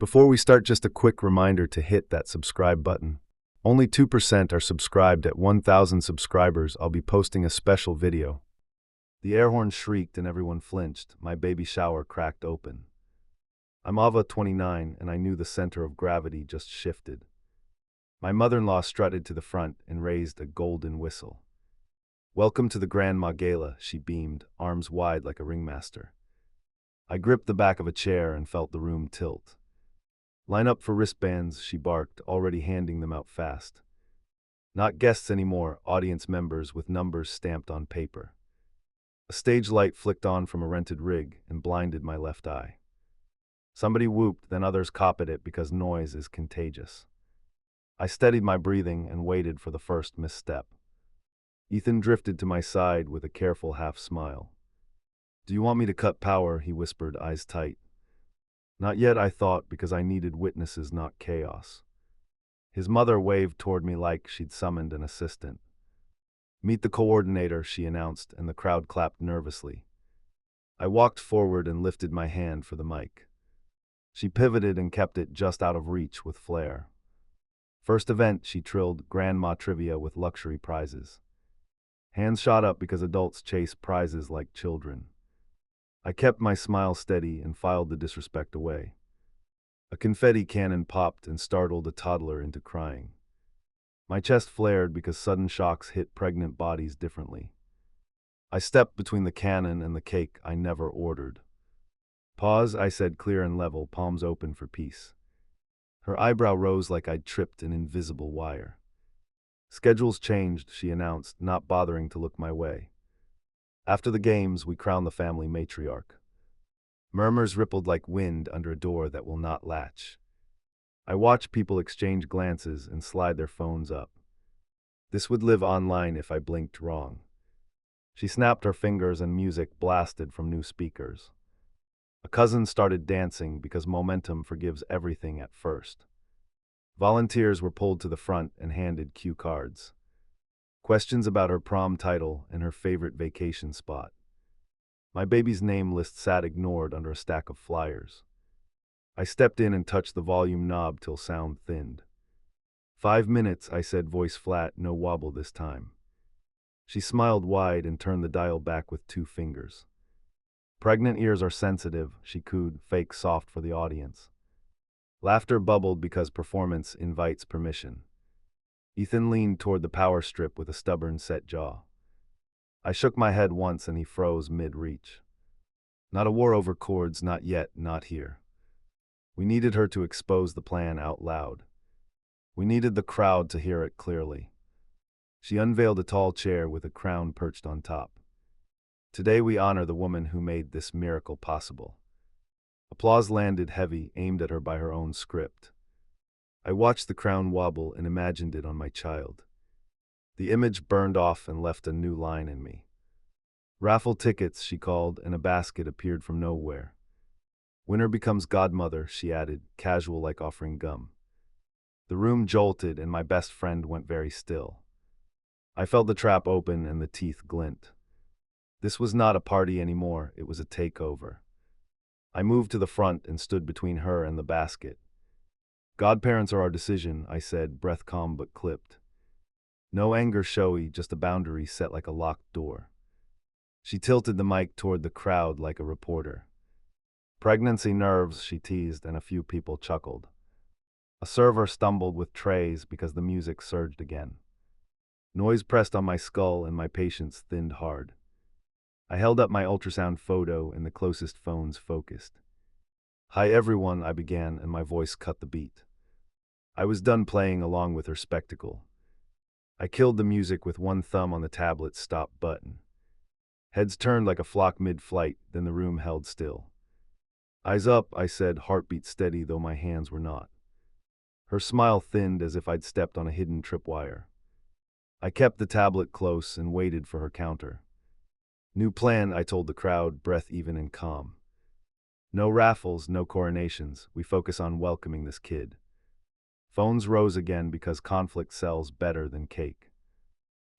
Before we start, just a quick reminder to hit that subscribe button. Only 2% are subscribed. At 1,000 subscribers, I'll be posting a special video. The air horn shrieked and everyone flinched. My baby shower cracked open. I'm Ava 29 and I knew the center of gravity just shifted. My mother-in-law strutted to the front and raised a golden whistle. "Welcome to the Grandma Gala," she beamed, arms wide like a ringmaster. I gripped the back of a chair and felt the room tilt. "Line up for wristbands," she barked, already handing them out fast. Not guests anymore, audience members with numbers stamped on paper. A stage light flicked on from a rented rig and blinded my left eye. Somebody whooped, then others copied it because noise is contagious. I steadied my breathing and waited for the first misstep. Ethan drifted to my side with a careful half smile. "Do you want me to cut power?" he whispered, eyes tight. Not yet, I thought, because I needed witnesses, not chaos. His mother waved toward me like she'd summoned an assistant. "Meet the coordinator," she announced, and the crowd clapped nervously. I walked forward and lifted my hand for the mic. She pivoted and kept it just out of reach with flair. "First event," she trilled, "Grandma Trivia with luxury prizes." Hands shot up because adults chase prizes like children. I kept my smile steady and filed the disrespect away. A confetti cannon popped and startled a toddler into crying. My chest flared because sudden shocks hit pregnant bodies differently. I stepped between the cannon and the cake I never ordered. "Pause," I said, clear and level, palms open for peace. Her eyebrow rose like I'd tripped an invisible wire. "Schedule's changed," she announced, not bothering to look my way. "After the games, we crown the family matriarch." Murmurs rippled like wind under a door that will not latch. I watched people exchange glances and slide their phones up. This would live online if I blinked wrong. She snapped her fingers and music blasted from new speakers. A cousin started dancing because momentum forgives everything at first. Volunteers were pulled to the front and handed cue cards. Questions about her prom title and her favorite vacation spot. My baby's name list sat ignored under a stack of flyers. I stepped in and touched the volume knob till sound thinned. 5 minutes, I said, voice flat, no wobble this time. She smiled wide and turned the dial back with 2 fingers. "Pregnant ears are sensitive," she cooed, fake soft for the audience. Laughter bubbled because performance invites permission. Ethan leaned toward the power strip with a stubborn set jaw. I shook my head once and he froze mid-reach. "Not a war over chords, not yet, not here." We needed her to expose the plan out loud. We needed the crowd to hear it clearly. She unveiled a tall chair with a crown perched on top. "Today we honor the woman who made this miracle possible." Applause landed heavy, aimed at her by her own script. I watched the crown wobble and imagined it on my child. The image burned off and left a new line in me. "Raffle tickets," she called, and a basket appeared from nowhere. "Winner becomes godmother," she added, casual like offering gum. The room jolted and my best friend went very still. I felt the trap open and the teeth glint. This was not a party anymore, it was a takeover. I moved to the front and stood between her and the basket. "Godparents are our decision," I said, breath calm but clipped. No anger showy, just a boundary set like a locked door. She tilted the mic toward the crowd like a reporter. "Pregnancy nerves," she teased, and a few people chuckled. A server stumbled with trays because the music surged again. Noise pressed on my skull and my patience thinned hard. I held up my ultrasound photo and the closest phones focused. "Hi everyone," I began, and my voice cut the beat. I was done playing along with her spectacle. I killed the music with one thumb on the tablet's stop button. Heads turned like a flock mid-flight, then the room held still. "Eyes up," I said, heartbeat steady though my hands were not. Her smile thinned as if I'd stepped on a hidden tripwire. I kept the tablet close and waited for her counter. "New plan," I told the crowd, breath even and calm. "No raffles, no coronations. We focus on welcoming this kid." Phones rose again because conflict sells better than cake.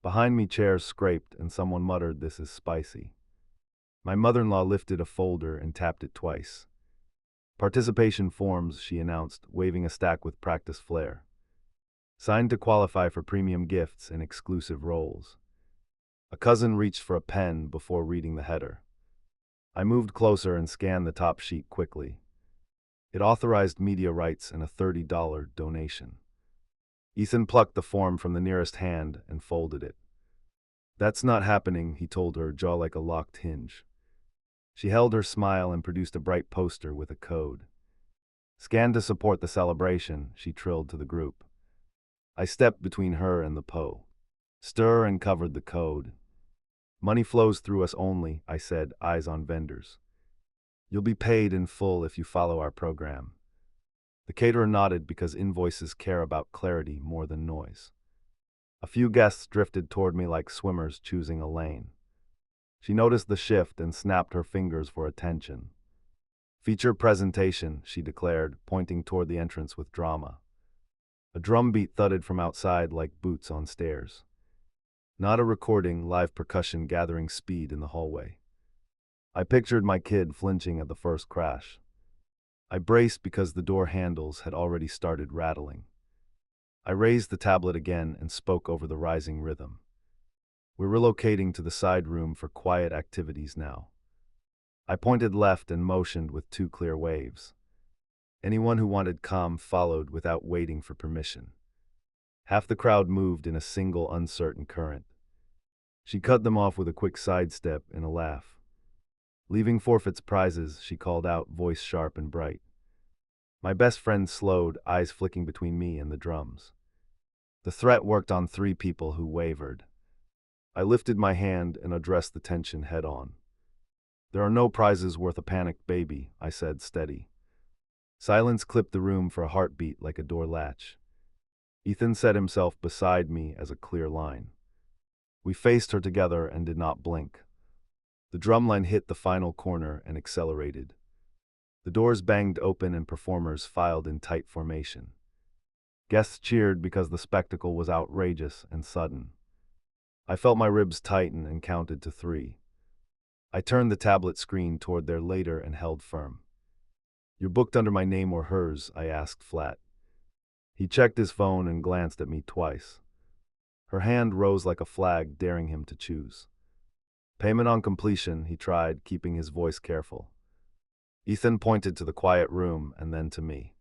Behind me chairs scraped and someone muttered, "This is spicy." My mother-in-law lifted a folder and tapped it twice. Participation forms, she announced, waving a stack with practice flair. Signed to qualify for premium gifts and exclusive roles. A cousin reached for a pen before reading the header. I moved closer and scanned the top sheet quickly. It authorized media rights and a $30 donation. Ethan plucked the form from the nearest hand and folded it. "That's not happening," he told her, jaw like a locked hinge. She held her smile and produced a bright poster with a code. "Scan to support the celebration," she trilled to the group. I stepped between her and the Poe. Stir and covered the code. "Money flows through us only," I said, eyes on vendors. "You'll be paid in full if you follow our program." The caterer nodded because invoices care about clarity more than noise. A few guests drifted toward me like swimmers choosing a lane. She noticed the shift and snapped her fingers for attention. "Feature presentation," she declared, pointing toward the entrance with drama. A drumbeat thudded from outside like boots on stairs. Not a recording, live percussion gathering speed in the hallway. I pictured my kid flinching at the first crash. I braced because the door handles had already started rattling. I raised the tablet again and spoke over the rising rhythm. "We're relocating to the side room for quiet activities now." I pointed left and motioned with two clear waves. Anyone who wanted calm followed without waiting for permission. Half the crowd moved in a single uncertain current. She cut them off with a quick sidestep and a laugh. "Leaving forfeits prizes," she called out, voice sharp and bright. My best friend slowed, eyes flicking between me and the drums. The threat worked on 3 people who wavered. I lifted my hand and addressed the tension head on. "There are no prizes worth a panicked baby," I said, steady. Silence clipped the room for a heartbeat like a door latch. Ethan set himself beside me as a clear line. We faced her together and did not blink. The drumline hit the final corner and accelerated. The doors banged open and performers filed in tight formation. Guests cheered because the spectacle was outrageous and sudden. I felt my ribs tighten and counted to 3. I turned the tablet screen toward their later and held firm. "You're booked under my name or hers?" I asked flat. He checked his phone and glanced at me twice. Her hand rose like a flag, daring him to choose. "Payment on completion," he tried, keeping his voice careful. Ethan pointed to the quiet room and then to me.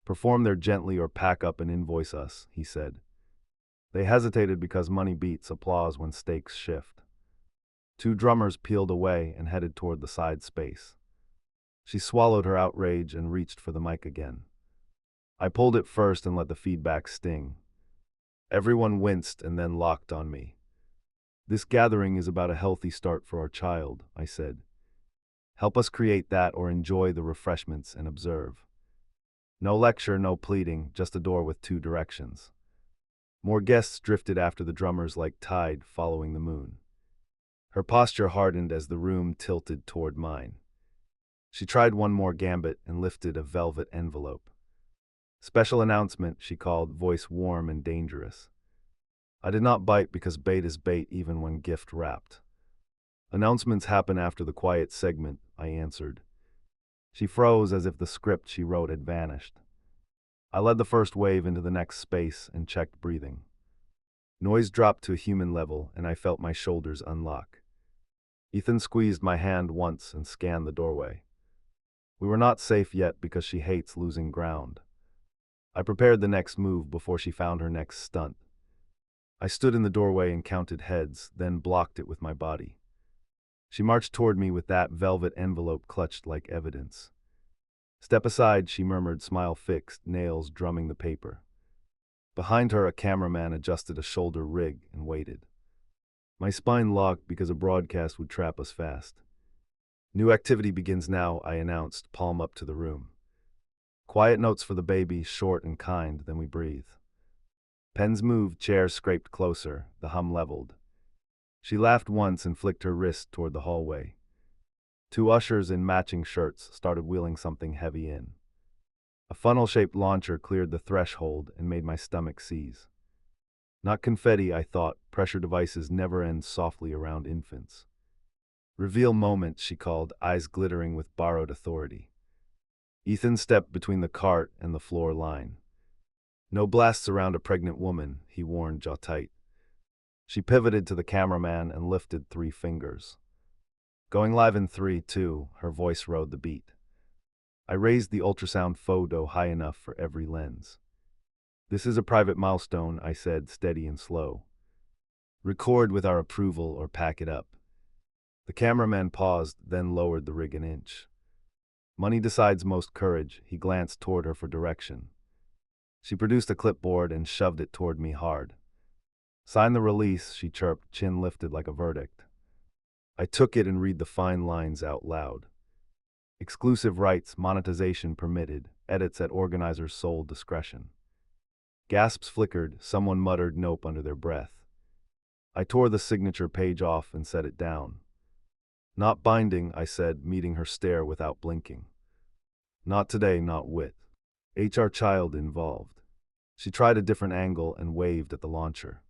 "Perform there gently or pack up and invoice us," he said. They hesitated because money beats applause when stakes shift. 2 drummers peeled away and headed toward the side space. She swallowed her outrage and reached for the mic again. I pulled it first and let the feedback sting. Everyone winced and then locked on me. "This gathering is about a healthy start for our child," I said. "Help us create that or enjoy the refreshments and observe." No lecture, no pleading, just a door with 2 directions. More guests drifted after the drummers like tide following the moon. Her posture hardened as the room tilted toward mine. She tried one more gambit and lifted a velvet envelope. "Special announcement," she called, voice warm and dangerous. I did not bite because bait is bait even when gift wrapped. "Announcements happen after the quiet segment," I answered. She froze as if the script she wrote had vanished. I led the first wave into the next space and checked breathing. Noise dropped to a human level and I felt my shoulders unlock. Ethan squeezed my hand once and scanned the doorway. We were not safe yet because she hates losing ground. I prepared the next move before she found her next stunt. I stood in the doorway and counted heads, then blocked it with my body. She marched toward me with that velvet envelope clutched like evidence. "Step aside," she murmured, smile fixed, nails drumming the paper. Behind her, a cameraman adjusted a shoulder rig and waited. My spine locked because a broadcast would trap us fast. "New activity begins now," I announced, palm up to the room. Quiet notes for the baby, short and kind, then we breathe. Pens moved, chairs scraped closer, the hum leveled. She laughed once and flicked her wrist toward the hallway. 2 ushers in matching shirts started wheeling something heavy in. A funnel-shaped launcher cleared the threshold and made my stomach seize. Not confetti, I thought. Pressure devices never end softly around infants. "Reveal moment," she called, eyes glittering with borrowed authority. Ethan stepped between the cart and the floor line. "No blasts around a pregnant woman," he warned, jaw tight. She pivoted to the cameraman and lifted 3 fingers. "Going live in 3, 2, her voice rode the beat. I raised the ultrasound photo high enough for every lens. "This is a private milestone," I said, steady and slow. "Record with our approval or pack it up." The cameraman paused, then lowered the rig an inch. "Money decides most courage." He glanced toward her for direction. She produced a clipboard and shoved it toward me hard. "Sign the release," she chirped, chin lifted like a verdict. I took it and read the fine lines out loud. "Exclusive rights, monetization permitted, edits at organizer's sole discretion." Gasps flickered, someone muttered nope under their breath. I tore the signature page off and set it down. "Not binding," I said, meeting her stare without blinking. "Not today, not with HR child involved." She tried a different angle and waved at the launcher.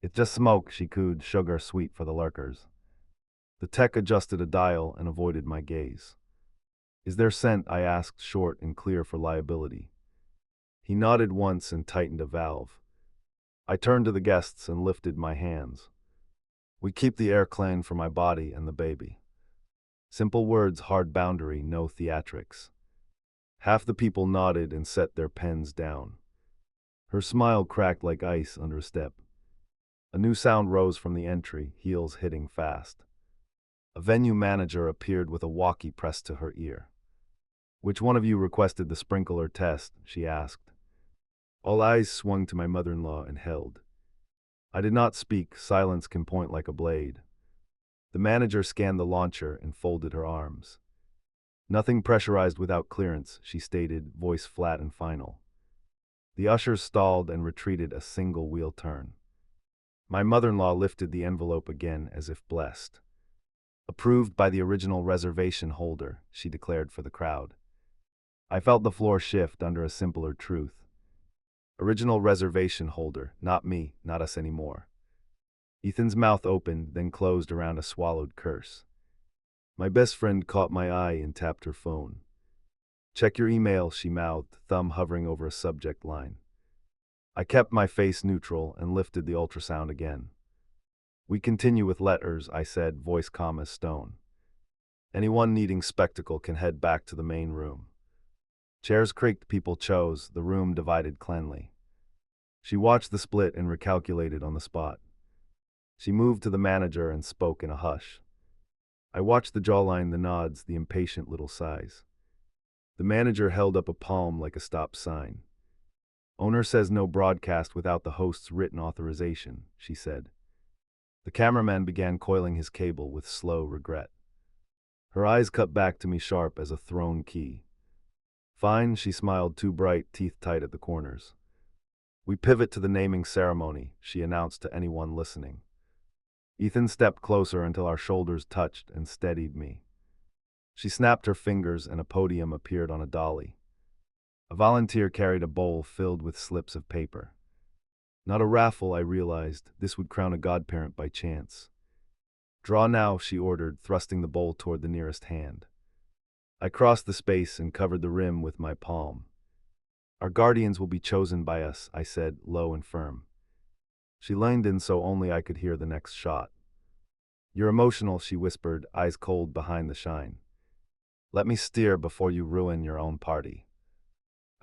"It's just smoke," she cooed, "sugar sweet for the lurkers." The tech adjusted a dial and avoided my gaze. "Is there scent?" I asked, short and clear for liability. He nodded once and tightened a valve. I turned to the guests and lifted my hands. "We keep the air clean for my body and the baby." Simple words, hard boundary, no theatrics. Half the people nodded and set their pens down. Her smile cracked like ice under a step. A new sound rose from the entry, heels hitting fast. A venue manager appeared with a walkie pressed to her ear. "Which one of you requested the sprinkler test?" she asked. All eyes swung to my mother-in-law and held. I did not speak, silence can point like a blade. The manager scanned the launcher and folded her arms. "Nothing pressurized without clearance," she stated, voice flat and final. The ushers stalled and retreated a single wheel turn. My mother-in-law lifted the envelope again as if blessed. "Approved by the original reservation holder," she declared for the crowd. I felt the floor shift under a simpler truth. Original reservation holder, not me, not us anymore. Ethan's mouth opened, then closed around a swallowed curse. My best friend caught my eye and tapped her phone. "Check your email," she mouthed, thumb hovering over a subject line. I kept my face neutral and lifted the ultrasound again. "We continue with letters," I said, voice calm as stone. "Anyone needing spectacle can head back to the main room." Chairs creaked, people chose, the room divided cleanly. She watched the split and recalculated on the spot. She moved to the manager and spoke in a hush. I watched the jawline, the nods, the impatient little sighs. The manager held up a palm like a stop sign. "Owner says no broadcast without the host's written authorization," she said. The cameraman began coiling his cable with slow regret. Her eyes cut back to me sharp as a thrown key. "Fine," she smiled, too bright, teeth tight at the corners. "We pivot to the naming ceremony," she announced to anyone listening. Ethan stepped closer until our shoulders touched and steadied me. She snapped her fingers and a podium appeared on a dolly. A volunteer carried a bowl filled with slips of paper. Not a raffle, I realized. This would crown a godparent by chance. "Draw now," she ordered, thrusting the bowl toward the nearest hand. I crossed the space and covered the rim with my palm. "Our guardians will be chosen by us," I said, low and firm. She leaned in so only I could hear the next shot. "You're emotional," she whispered, eyes cold behind the shine. "Let me steer before you ruin your own party."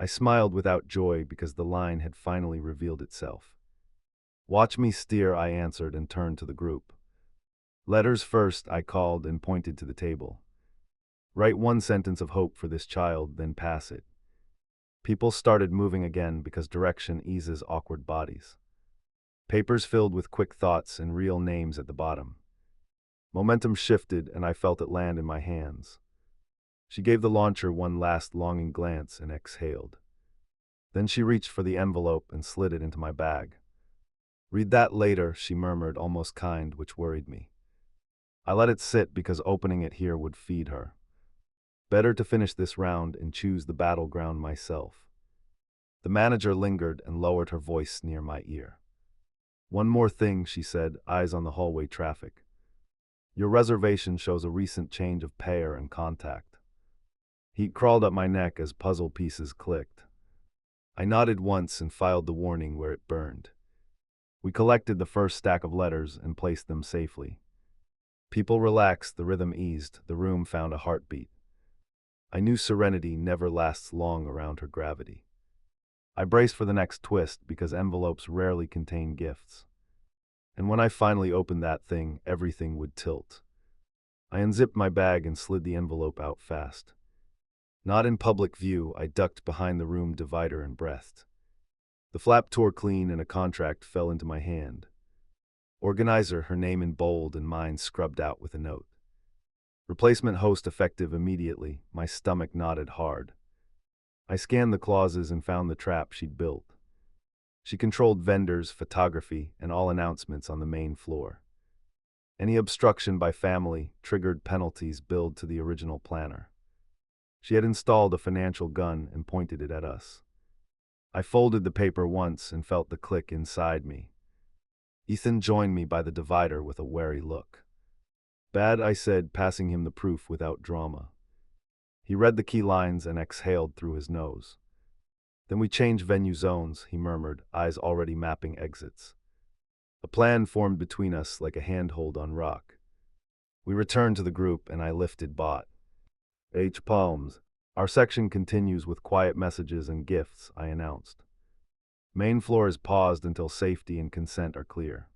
I smiled without joy because the line had finally revealed itself. "Watch me steer," I answered and turned to the group. "Letters first," I called and pointed to the table. "Write one sentence of hope for this child, then pass it." People started moving again because direction eases awkward bodies. Papers filled with quick thoughts and real names at the bottom. Momentum shifted and I felt it land in my hands. She gave the launcher one last longing glance and exhaled. Then she reached for the envelope and slid it into my bag. "Read that later," she murmured, almost kind, which worried me. I let it sit because opening it here would feed her. Better to finish this round and choose the battleground myself. The manager lingered and lowered her voice near my ear. "One more thing," she said, eyes on the hallway traffic. "Your reservation shows a recent change of payer and contact." Heat crawled up my neck as puzzle pieces clicked. I nodded once and filed the warning where it burned. We collected the first stack of letters and placed them safely. People relaxed, the rhythm eased, the room found a heartbeat. I knew serenity never lasts long around her gravity. I braced for the next twist because envelopes rarely contain gifts. And when I finally opened that thing, everything would tilt. I unzipped my bag and slid the envelope out fast. Not in public view, I ducked behind the room divider and breathed. The flap tore clean and a contract fell into my hand. Organizer, her name in bold and mine scrubbed out with a note. Replacement host effective immediately, my stomach knotted hard. I scanned the clauses and found the trap she'd built. She controlled vendors, photography, and all announcements on the main floor. Any obstruction by family triggered penalties billed to the original planner. She had installed a financial gun and pointed it at us. I folded the paper once and felt the click inside me. Ethan joined me by the divider with a wary look. Bad, I said, passing him the proof without drama. He read the key lines and exhaled through his nose. Then we change venue zones, he murmured, eyes already mapping exits. A plan formed between us like a handhold on rock. We returned to the group and I lifted bot. H. Palms. Our section continues with quiet messages and gifts, I announced. Main floor is paused until safety and consent are clear.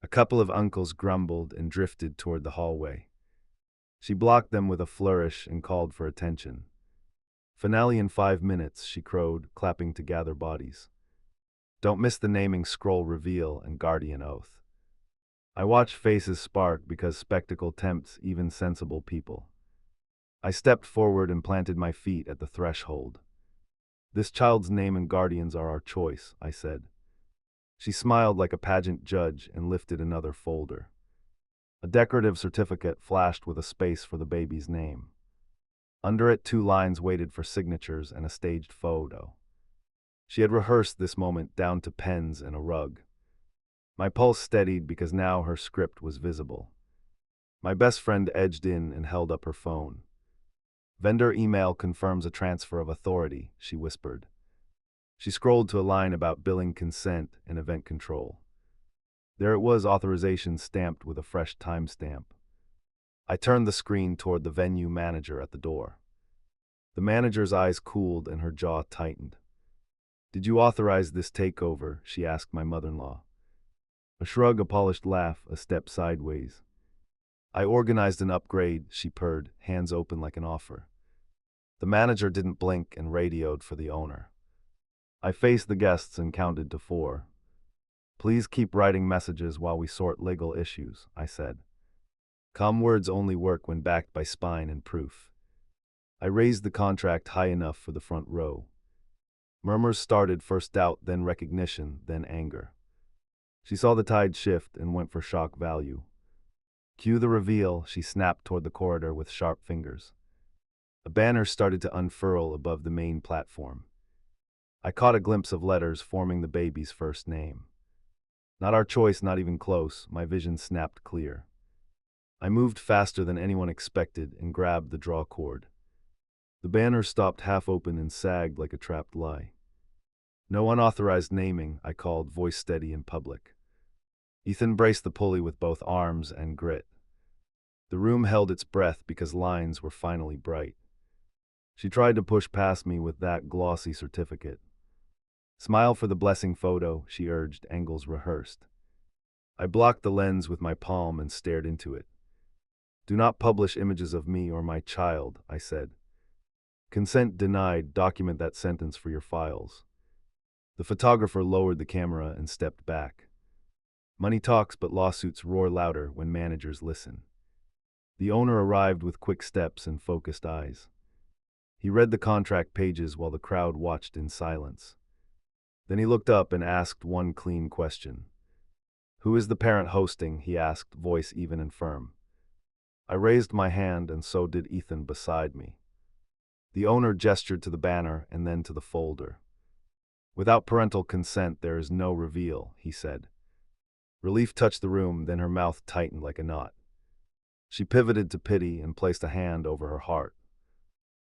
A couple of uncles grumbled and drifted toward the hallway. She blocked them with a flourish and called for attention. Finale in 5 minutes, she crowed, clapping to gather bodies. Don't miss the naming scroll reveal and guardian oath. I watched faces spark because spectacle tempts even sensible people. I stepped forward and planted my feet at the threshold. This child's name and guardians are our choice, I said. She smiled like a pageant judge and lifted another folder. A decorative certificate flashed with a space for the baby's name. Under it, 2 lines waited for signatures and a staged photo. She had rehearsed this moment down to pens and a rug. My pulse steadied because now her script was visible. My best friend edged in and held up her phone. Vendor email confirms a transfer of authority, she whispered. She scrolled to a line about billing consent and event control. There it was, authorization stamped with a fresh timestamp. I turned the screen toward the venue manager at the door. The manager's eyes cooled and her jaw tightened. Did you authorize this takeover? She asked my mother-in-law. A shrug, a polished laugh, a step sideways. I organized an upgrade, she purred, hands open like an offer. The manager didn't blink and radioed for the owner. I faced the guests and counted to 4. Please keep writing messages while we sort legal issues, I said. Calm words only work when backed by spine and proof. I raised the contract high enough for the front row. Murmurs started, first doubt, then recognition, then anger. She saw the tide shift and went for shock value. Cue the reveal, she snapped toward the corridor with sharp fingers. A banner started to unfurl above the main platform. I caught a glimpse of letters forming the baby's first name. Not our choice, not even close, my vision snapped clear. I moved faster than anyone expected and grabbed the draw cord. The banner stopped half open and sagged like a trapped lie. No unauthorized naming, I called, voice steady in public. Ethan braced the pulley with both arms and grit. The room held its breath because lines were finally bright. She tried to push past me with that glossy certificate. Smile for the blessing photo, she urged, angles rehearsed. I blocked the lens with my palm and stared into it. Do not publish images of me or my child, I said. Consent denied, document that sentence for your files. The photographer lowered the camera and stepped back. Money talks, but lawsuits roar louder when managers listen. The owner arrived with quick steps and focused eyes. He read the contract pages while the crowd watched in silence. Then he looked up and asked one clean question. Who is the parent hosting? He asked, voice even and firm. I raised my hand and so did Ethan beside me. The owner gestured to the banner and then to the folder. Without parental consent, there is no reveal, he said. Relief touched the room, then her mouth tightened like a knot. She pivoted to pity and placed a hand over her heart.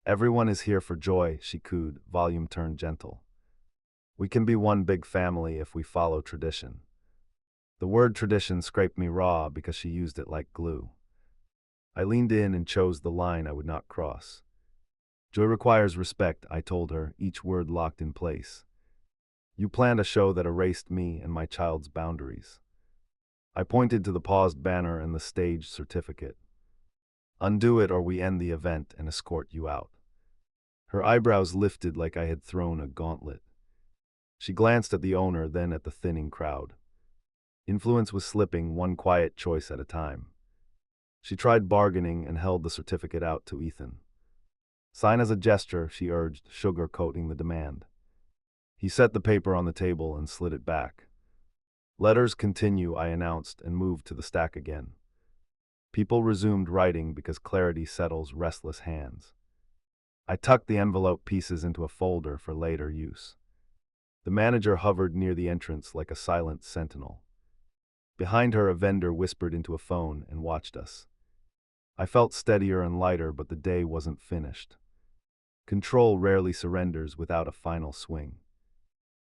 Everyone is here for joy, she cooed, volume turned gentle. We can be one big family if we follow tradition. The word tradition scraped me raw because she used it like glue. I leaned in and chose the line I would not cross. Joy requires respect, I told her, each word locked in place. You planned a show that erased me and my child's boundaries. I pointed to the paused banner and the stage certificate. Undo it or we end the event and escort you out. Her eyebrows lifted like I had thrown a gauntlet. She glanced at the owner, then at the thinning crowd. Influence was slipping, one quiet choice at a time. She tried bargaining and held the certificate out to Ethan. Sign as a gesture, she urged, sugar-coating the demand. He set the paper on the table and slid it back. Letters continue, I announced, and moved to the stack again. People resumed writing because clarity settles restless hands. I tucked the envelope pieces into a folder for later use. The manager hovered near the entrance like a silent sentinel. Behind her, a vendor whispered into a phone and watched us. I felt steadier and lighter, but the day wasn't finished. Control rarely surrenders without a final swing.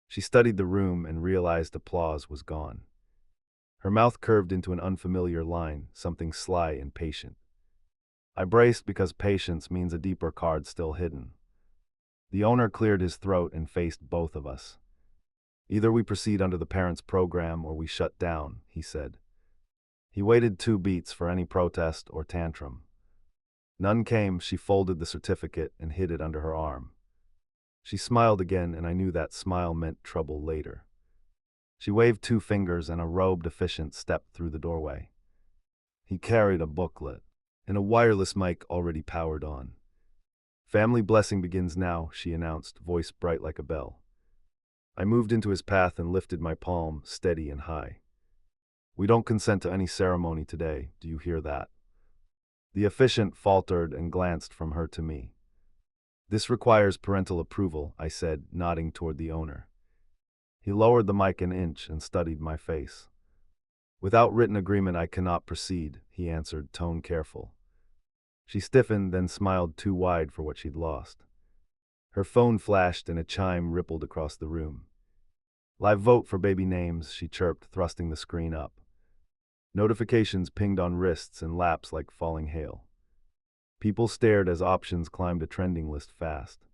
She studied the room and realized applause was gone. Her mouth curved into an unfamiliar line, something sly and patient. I braced because patience means a deeper card still hidden. The owner cleared his throat and faced both of us. Either we proceed under the parents' program or we shut down, he said. He waited 2 beats for any protest or tantrum. None came. She folded the certificate and hid it under her arm. She smiled again, and I knew that smile meant trouble later. She waved 2 fingers and a robed officiant stepped through the doorway. He carried a booklet and a wireless mic already powered on. Family blessing begins now, she announced, voice bright like a bell. I moved into his path and lifted my palm, steady and high. We don't consent to any ceremony today, do you hear that? The officiant faltered and glanced from her to me. This requires parental approval, I said, nodding toward the owner. He lowered the mic an inch and studied my face. Without written agreement I cannot proceed, he answered, tone careful. She stiffened, then smiled too wide for what she'd lost. Her phone flashed and a chime rippled across the room. Live vote for baby names, she chirped, thrusting the screen up. Notifications pinged on wrists and laps like falling hail. People stared as options climbed a trending list fast.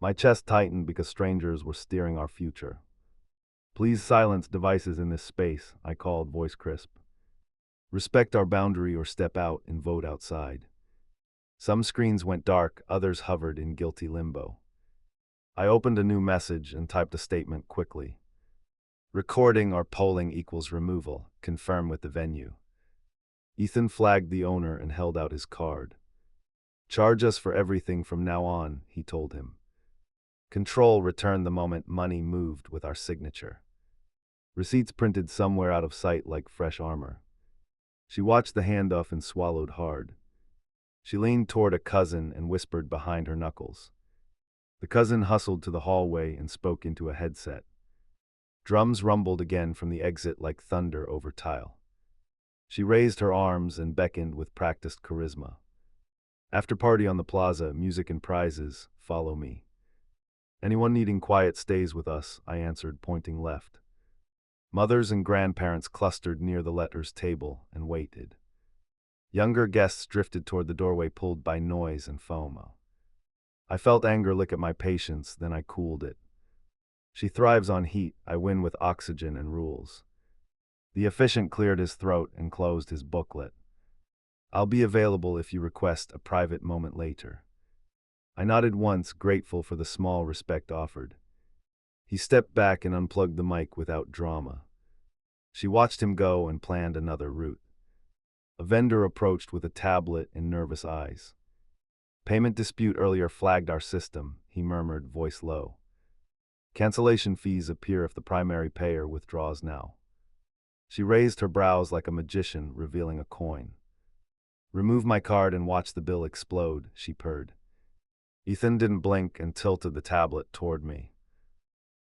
My chest tightened because strangers were steering our future. Please silence devices in this space, I called, voice crisp. Respect our boundary or step out and vote outside. Some screens went dark, others hovered in guilty limbo. I opened a new message and typed a statement quickly. Recording or polling equals removal. Confirm with the venue. Ethan flagged the owner and held out his card. Charge us for everything from now on, he told him. Control returned the moment money moved with our signature. Receipts printed somewhere out of sight like fresh armor. She watched the handoff and swallowed hard. She leaned toward a cousin and whispered behind her knuckles. The cousin hustled to the hallway and spoke into a headset. Drums rumbled again from the exit like thunder over tile. She raised her arms and beckoned with practiced charisma. After party on the plaza, music and prizes, follow me. Anyone needing quiet stays with us, I answered, pointing left. Mothers and grandparents clustered near the letters table and waited. Younger guests drifted toward the doorway, pulled by noise and FOMO. I felt anger lick at my patience, then I cooled it. She thrives on heat, I win with oxygen and rules. The officiant cleared his throat and closed his booklet. I'll be available if you request a private moment later. I nodded once, grateful for the small respect offered. He stepped back and unplugged the mic without drama. She watched him go and planned another route. A vendor approached with a tablet and nervous eyes. Payment dispute earlier flagged our system, he murmured, voice low. Cancellation fees appear if the primary payer withdraws now. She raised her brows like a magician, revealing a coin. Remove my card and watch the bill explode, she purred. Ethan didn't blink and tilted the tablet toward me.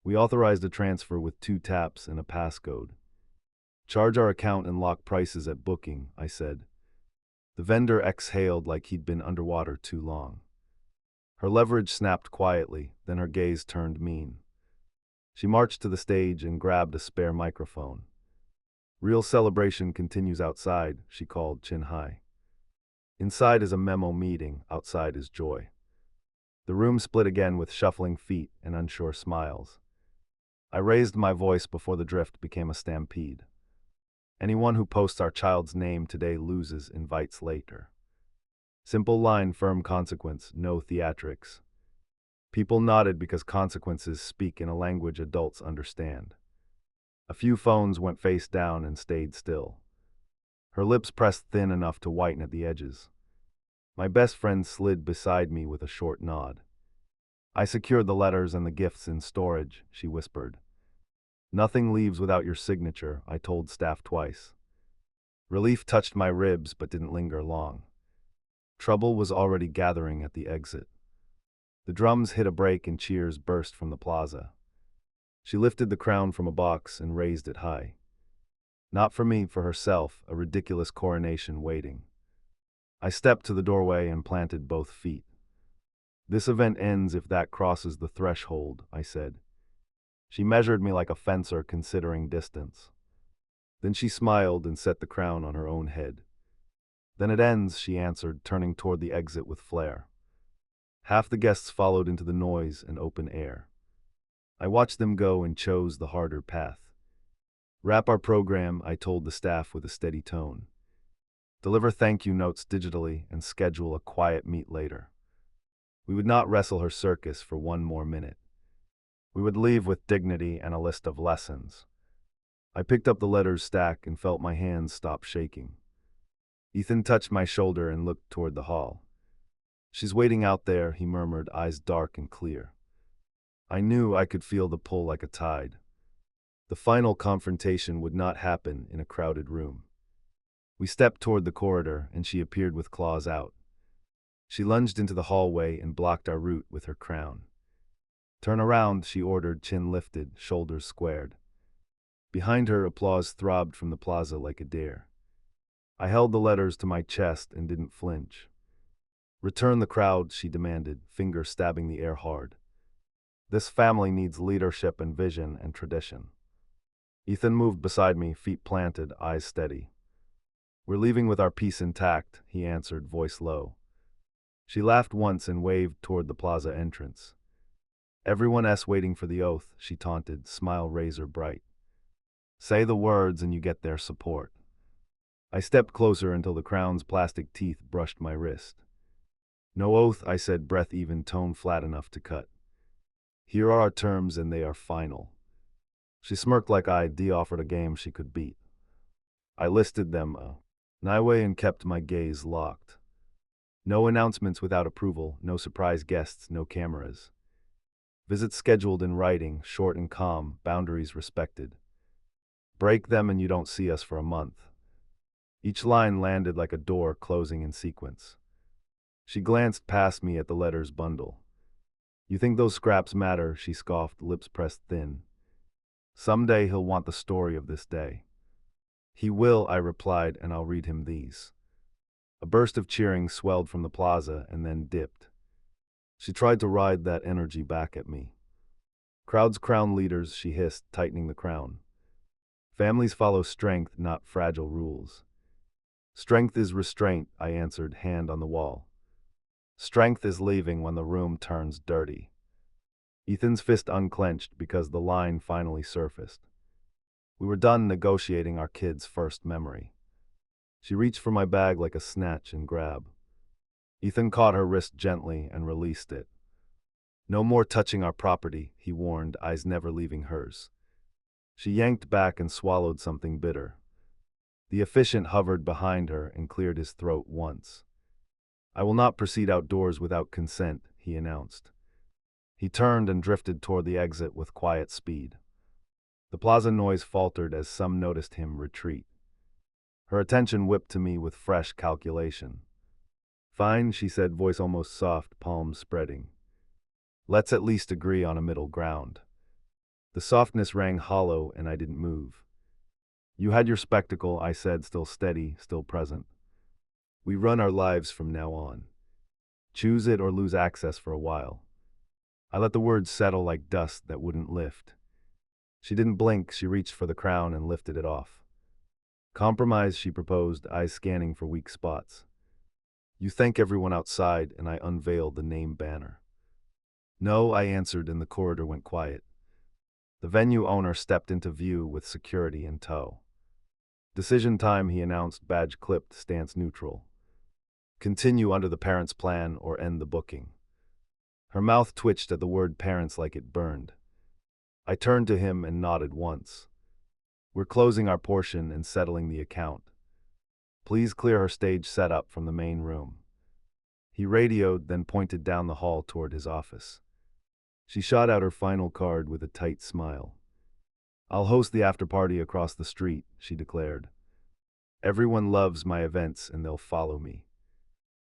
We authorized a transfer with 2 taps and a passcode. Charge our account and lock prices at booking, I said. The vendor exhaled like he'd been underwater too long. Her leverage snapped quietly, then her gaze turned mean. She marched to the stage and grabbed a spare microphone. "Real celebration continues outside," she called, chin high. "Inside is a memo meeting, outside is joy." The room split again with shuffling feet and unsure smiles. I raised my voice before the drift became a stampede. "Anyone who posts our child's name today loses, invites later." Simple line, firm consequence, no theatrics. People nodded because consequences speak in a language adults understand. A few phones went face down and stayed still. Her lips pressed thin enough to whiten at the edges. My best friend slid beside me with a short nod. "I secured the letters and the gifts in storage," she whispered. "Nothing leaves without your signature," I told staff twice. Relief touched my ribs but didn't linger long. Trouble was already gathering at the exit. The drums hit a break and cheers burst from the plaza. She lifted the crown from a box and raised it high. Not for me, for herself, a ridiculous coronation waiting. I stepped to the doorway and planted both feet. "This event ends if that crosses the threshold," I said. She measured me like a fencer considering distance. Then she smiled and set the crown on her own head. "Then it ends," she answered, turning toward the exit with flair. Half the guests followed into the noise and open air. I watched them go and chose the harder path. "Wrap our program," I told the staff with a steady tone. "Deliver thank you notes digitally and schedule a quiet meet later." We would not wrestle her circus for one more minute. We would leave with dignity and a list of lessons. I picked up the letters stack and felt my hands stop shaking. Ethan touched my shoulder and looked toward the hall. "She's waiting out there," he murmured, eyes dark and clear. I knew I could feel the pull like a tide. The final confrontation would not happen in a crowded room. We stepped toward the corridor, and she appeared with claws out. She lunged into the hallway and blocked our route with her crown. "Turn around," she ordered, chin lifted, shoulders squared. Behind her, applause throbbed from the plaza like a dare. I held the letters to my chest and didn't flinch. "Return the crowd," she demanded, finger stabbing the air hard. "This family needs leadership and vision and tradition." Ethan moved beside me, feet planted, eyes steady. "We're leaving with our peace intact," he answered, voice low. She laughed once and waved toward the plaza entrance. "Everyone else waiting for the oath," she taunted, smile razor bright. "Say the words and you get their support." I stepped closer until the crown's plastic teeth brushed my wrist. "No oath," I said, breath even, tone flat enough to cut. "Here are our terms and they are final." She smirked like I'd offered a game she could beat. I listed them, Niway, and kept my gaze locked. No announcements without approval, no surprise guests, no cameras. Visits scheduled in writing, short and calm, boundaries respected. Break them and you don't see us for a month. Each line landed like a door closing in sequence. She glanced past me at the letters bundle. "You think those scraps matter?" she scoffed, lips pressed thin. "Someday he'll want the story of this day." "He will," I replied, "and I'll read him these." A burst of cheering swelled from the plaza and then dipped. She tried to ride that energy back at me. "Crowds crown leaders," she hissed, tightening the crown. "Families follow strength, not fragile rules." "Strength is restraint," I answered, hand on the wall. "Strength is leaving when the room turns dirty." Ethan's fist unclenched because the line finally surfaced. We were done negotiating our kid's first memory. She reached for my bag like a snatch and grab. Ethan caught her wrist gently and released it. "No more touching our property," he warned, eyes never leaving hers. She yanked back and swallowed something bitter. The officiant hovered behind her and cleared his throat once. "I will not proceed outdoors without consent," he announced. He turned and drifted toward the exit with quiet speed. The plaza noise faltered as some noticed him retreat. Her attention whipped to me with fresh calculation. "Fine," she said, voice almost soft, palms spreading. "Let's at least agree on a middle ground." The softness rang hollow and I didn't move. "You had your spectacle," I said, still steady, still present. "We run our lives from now on. Choose it or lose access for a while. I let the words settle like dust that wouldn't lift. She didn't blink, she reached for the crown and lifted it off. Compromise, she proposed, eyes scanning for weak spots. You thank everyone outside, and I unveiled the name banner. No, I answered, and the corridor went quiet. The venue owner stepped into view with security in tow. Decision time, he announced, badge clipped, stance neutral. Continue under the parents' plan or end the booking. Her mouth twitched at the word parents like it burned. I turned to him and nodded once. We're closing our portion and settling the account. Please clear her stage setup from the main room. He radioed, then pointed down the hall toward his office. She shot out her final card with a tight smile. I'll host the after-party across the street, she declared. Everyone loves my events and they'll follow me.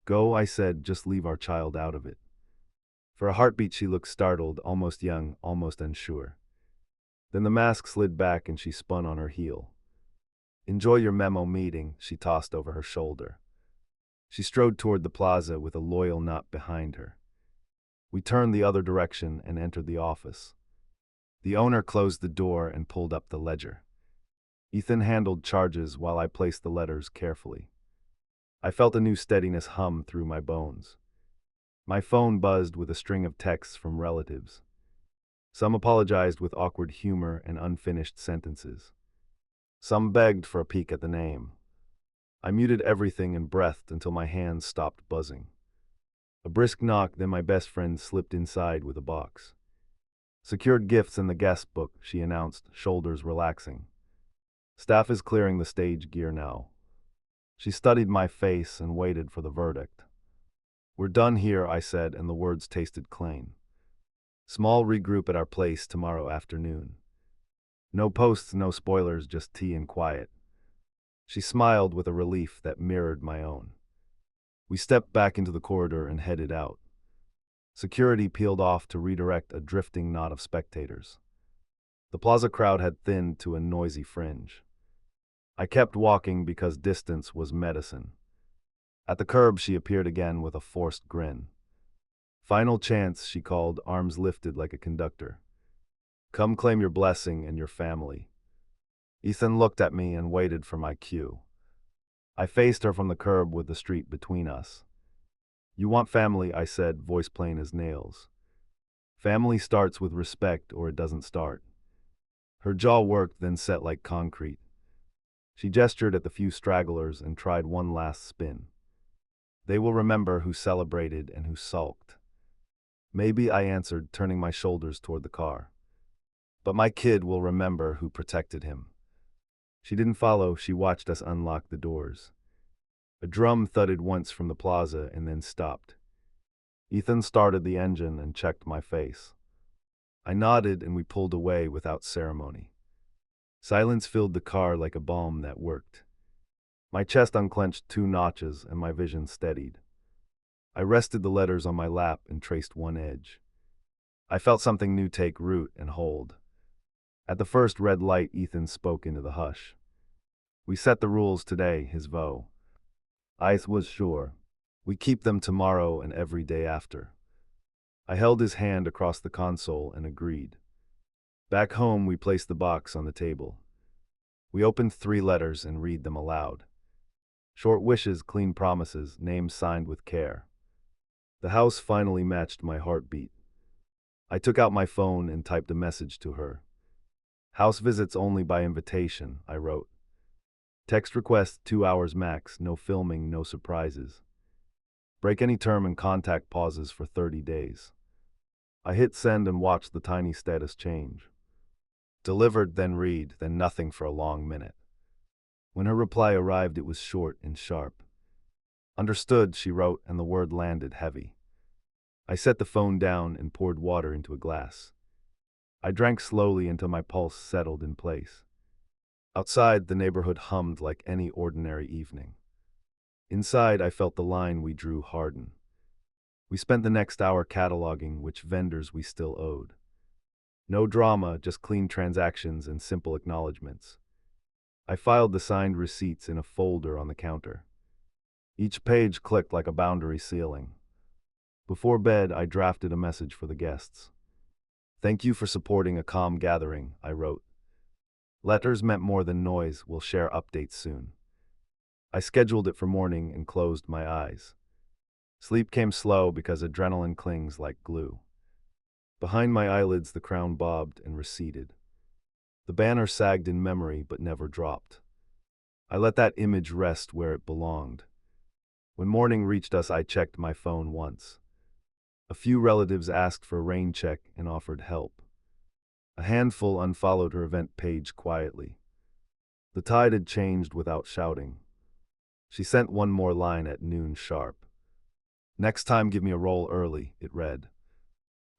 Go, I said, just leave our child out of it. For a heartbeat she looked startled, almost young, almost unsure. Then the mask slid back and she spun on her heel. Enjoy your memo meeting, she tossed over her shoulder. She strode toward the plaza with a loyal knot behind her. We turned the other direction and entered the office. The owner closed the door and pulled up the ledger. Ethan handled charges while I placed the letters carefully. I felt a new steadiness hum through my bones. My phone buzzed with a string of texts from relatives. Some apologized with awkward humor and unfinished sentences. Some begged for a peek at the name. I muted everything and breathed until my hands stopped buzzing. A brisk knock, then my best friend slipped inside with a box. Secured gifts in the guest book, she announced, shoulders relaxing. Staff is clearing the stage gear now. She studied my face and waited for the verdict. We're done here, I said, and the words tasted plain. Small regroup at our place tomorrow afternoon. No posts, no spoilers, just tea and quiet. She smiled with a relief that mirrored my own. We stepped back into the corridor and headed out. Security peeled off to redirect a drifting knot of spectators. The plaza crowd had thinned to a noisy fringe. I kept walking because distance was medicine. At the curb, she appeared again with a forced grin. Final chance, she called, arms lifted like a conductor. Come claim your blessing and your family. Ethan looked at me and waited for my cue. I faced her from the curb with the street between us. You want family, I said, voice plain as nails. Family starts with respect or it doesn't start. Her jaw worked, then set like concrete. She gestured at the few stragglers and tried one last spin. They will remember who celebrated and who sulked. Maybe, I answered, turning my shoulders toward the car. But my kid will remember who protected him. She didn't follow, she watched us unlock the doors. A drum thudded once from the plaza and then stopped. Ethan started the engine and checked my face. I nodded and we pulled away without ceremony. Silence filled the car like a balm that worked. My chest unclenched 2 notches and my vision steadied. I rested the letters on my lap and traced one edge. I felt something new take root and hold. At the first red light, Ethan spoke into the hush. We set the rules today, his vow. I was sure. We keep them tomorrow and every day after. I held his hand across the console and agreed. Back home, we placed the box on the table. We opened 3 letters and read them aloud. Short wishes, clean promises, names signed with care. The house finally matched my heartbeat. I took out my phone and typed a message to her. House visits only by invitation, I wrote. Text request 2 hours max, no filming, no surprises. Break any term and contact pauses for 30 days. I hit send and watched the tiny status change. Delivered, then read, then nothing for a long minute. When her reply arrived, it was short and sharp. Understood, she wrote, and the word landed heavy. I set the phone down and poured water into a glass. I drank slowly until my pulse settled in place. Outside, the neighborhood hummed like any ordinary evening. Inside, I felt the line we drew harden. We spent the next hour cataloging which vendors we still owed. No drama, just clean transactions and simple acknowledgments. I filed the signed receipts in a folder on the counter. Each page clicked like a boundary ceiling. Before bed, I drafted a message for the guests. "Thank you for supporting a calm gathering," I wrote. "Letters meant more than noise. We'll share updates soon." I scheduled it for morning and closed my eyes. Sleep came slow because adrenaline clings like glue. Behind my eyelids, the crown bobbed and receded. The banner sagged in memory but never dropped. I let that image rest where it belonged. When morning reached us, I checked my phone once. A few relatives asked for a rain check and offered help. A handful unfollowed her event page quietly. The tide had changed without shouting. She sent one more line at noon sharp. "Next time, give me a roll early," it read.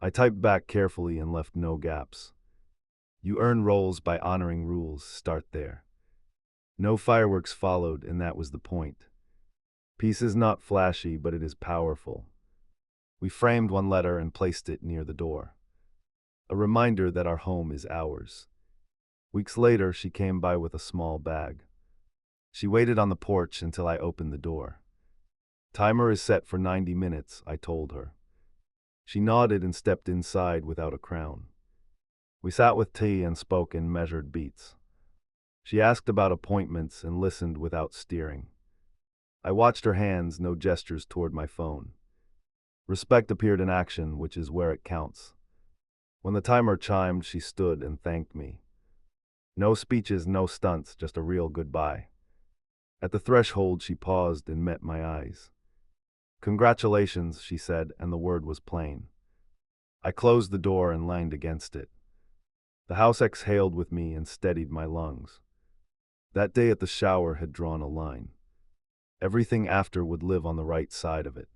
I typed back carefully and left no gaps. "You earn rolls by honoring rules. Start there." No fireworks followed, and that was the point. Peace is not flashy, but it is powerful. We framed one letter and placed it near the door. A reminder that our home is ours. Weeks later, she came by with a small bag. She waited on the porch until I opened the door. "Timer is set for 90 minutes, I told her. She nodded and stepped inside without a crown. We sat with tea and spoke in measured beats. She asked about appointments and listened without steering. I watched her hands, no gestures toward my phone. Respect appeared in action, which is where it counts. When the timer chimed, she stood and thanked me. No speeches, no stunts, just a real goodbye. At the threshold, she paused and met my eyes. "Congratulations," she said, and the word was plain. I closed the door and leaned against it. The house exhaled with me and steadied my lungs. That day at the shower had drawn a line. Everything after would live on the right side of it.